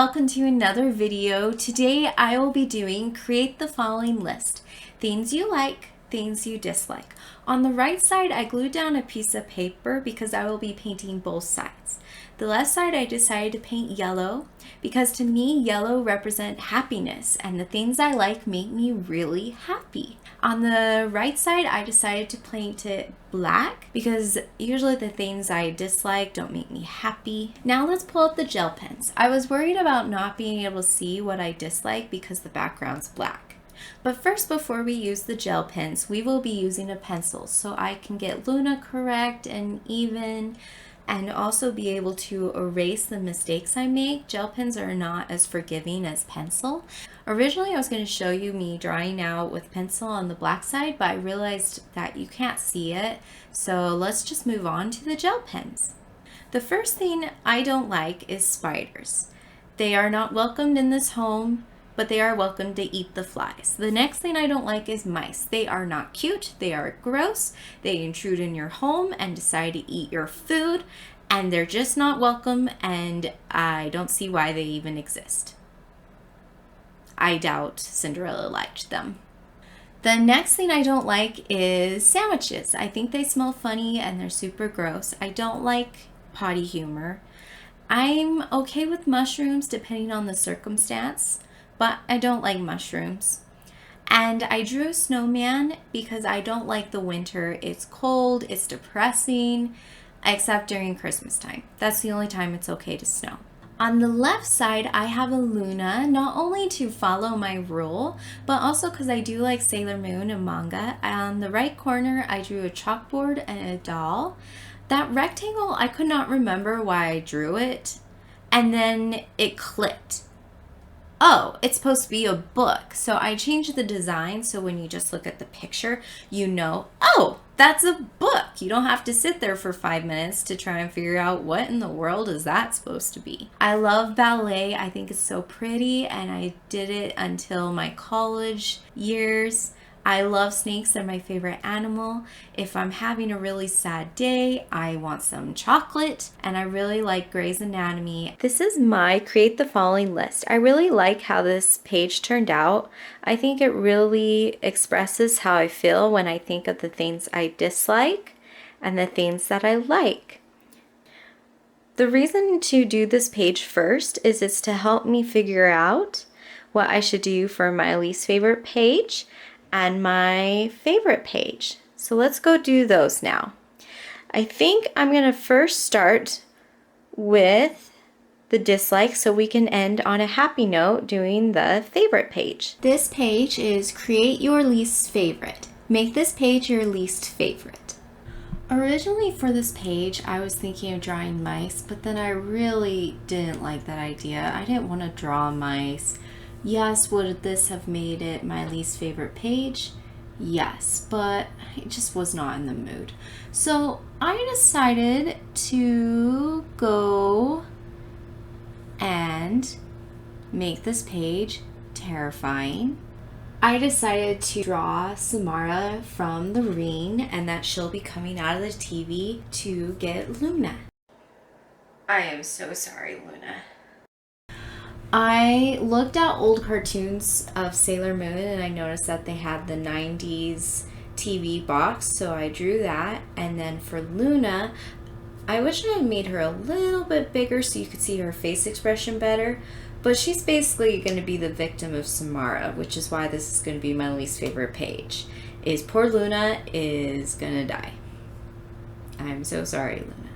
welcome to another video. Today I will be doing create the following list. Things you like, things you dislike. On the right side I glued down a piece of paper because I will be painting both sides. The left side I decided to paint yellow because to me yellow represents happiness and the things I like make me really happy. On the right side I decided to paint it black because usually the things I dislike don't make me happy. Now let's pull up the gel pens. I was worried about not being able to see what I dislike because the background's black. But first, before we use the gel pens, we will be using a pencil so I can get Luna correct and even and also be able to erase the mistakes I make. Gel pens are not as forgiving as pencil. Originally I was going to show you me drawing out with pencil on the black side, but I realized that you can't see it, so let's just move on to the gel pens. The first thing I don't like is spiders. They are not welcomed in this home, but they are welcome to eat the flies. The next thing I don't like is mice. They are not cute, they are gross, they intrude in your home and decide to eat your food, and they're just not welcome, and I don't see why they even exist. I doubt Cinderella liked them. The next thing I don't like is sandwiches. I think they smell funny and they're super gross. I don't like potty humor. I'm okay with mushrooms depending on the circumstance, but I don't like mushrooms. And I drew a snowman because I don't like the winter. It's cold, it's depressing, except during Christmas time. That's the only time it's okay to snow. On the left side, I have a Luna, not only to follow my rule, but also because I do like Sailor Moon and manga. On the right corner, I drew a chalkboard and a doll. That rectangle, I could not remember why I drew it, and then it clicked. Oh, it's supposed to be a book. So I changed the design so when you just look at the picture, you know, oh, that's a book. You don't have to sit there for 5 minutes to try and figure out what in the world is that supposed to be. I love ballet. I think it's so pretty and I did it until my college years. I love snakes. They're my favorite animal. If I'm having a really sad day, I want some chocolate, and I really like Grey's Anatomy. This is my create the following list. I really like how this page turned out. I think it really expresses how I feel when I think of the things I dislike and the things that I like. The reason to do this page first is it's to help me figure out what I should do for my least favorite page and my favorite page. So let's go do those now. I think I'm going to first start with the dislike so we can end on a happy note doing the favorite page. This page is create your least favorite. Make this page your least favorite. Originally for this page I was thinking of drawing mice, but then I really didn't like that idea. I didn't want to draw mice. Yes, would this have made it my least favorite page? Yes, but I just was not in the mood. So I decided to go and make this page terrifying. I decided to draw Samara from the ring and that she'll be coming out of the TV to get Luna. I am so sorry, Luna. I looked at old cartoons of Sailor Moon and I noticed that they had the 90s TV box, so I drew that. And then for Luna, I wish I had made her a little bit bigger so you could see her face expression better, but she's basically going to be the victim of Samara, which is why this is going to be my least favorite page, is poor Luna is going to die. I'm so sorry, Luna.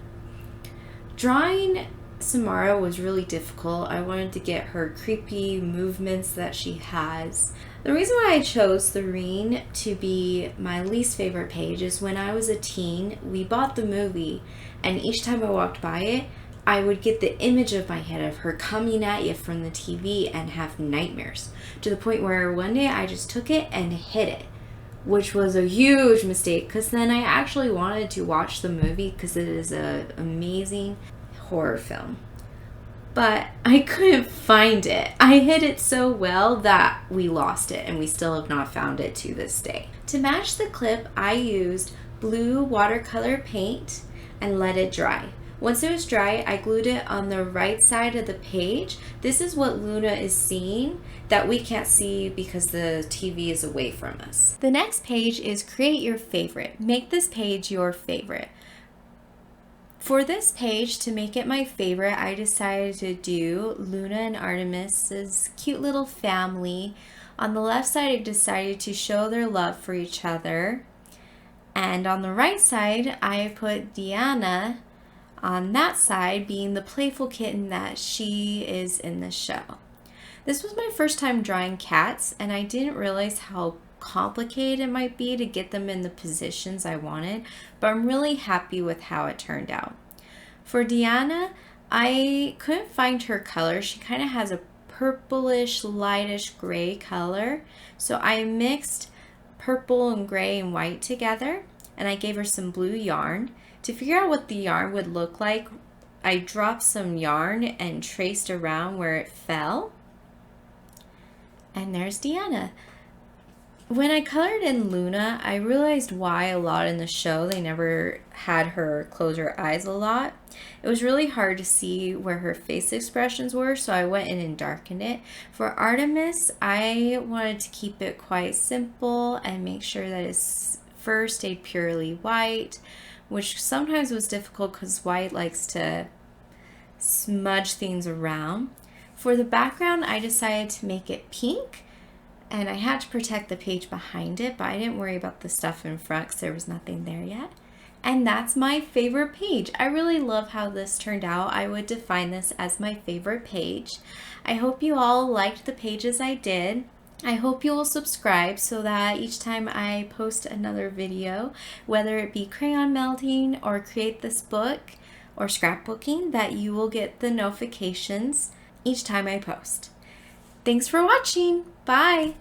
Drawing Samara was really difficult. I wanted to get her creepy movements that she has. The reason why I chose the ring to be my least favorite page is when I was a teen, we bought the movie, and each time I walked by it, I would get the image of my head of her coming at you from the TV and have nightmares, to the point where one day I just took it and hid it, which was a huge mistake because then I actually wanted to watch the movie because it is an amazing horror film, but I couldn't find it. I hid it so well that we lost it and we still have not found it to this day. To match the clip, I used blue watercolor paint and let it dry. Once it was dry, I glued it on the right side of the page. This is what Luna is seeing that we can't see because the TV is away from us. The next page is create your favorite. Make this page your favorite. For this page, to make it my favorite, I decided to do Luna and Artemis's cute little family. On the left side, I decided to show their love for each other. And on the right side, I put Diana on that side being the playful kitten that she is in the show. This was my first time drawing cats, and I didn't realize how complicated it might be to get them in the positions I wanted, but I'm really happy with how it turned out. For Diana, I couldn't find her color. She kind of has a purplish, lightish gray color, so I mixed purple and gray and white together, and I gave her some blue yarn. To figure out what the yarn would look like, I dropped some yarn and traced around where it fell. And there's Diana. When I colored in Luna, I realized why a lot in the show they never had her close her eyes a lot. It was really hard to see where her face expressions were, so I went in and darkened it. For Artemis, I wanted to keep it quite simple and make sure that its fur stayed purely white, which sometimes was difficult because white likes to smudge things around. For the background, I decided to make it pink, and I had to protect the page behind it, but I didn't worry about the stuff in front because there was nothing there yet. And that's my favorite page. I really love how this turned out. I would define this as my favorite page. I hope you all liked the pages I did. I hope you will subscribe so that each time I post another video, whether it be crayon melting or create this book or scrapbooking, that you will get the notifications each time I post. Thanks for watching. Bye.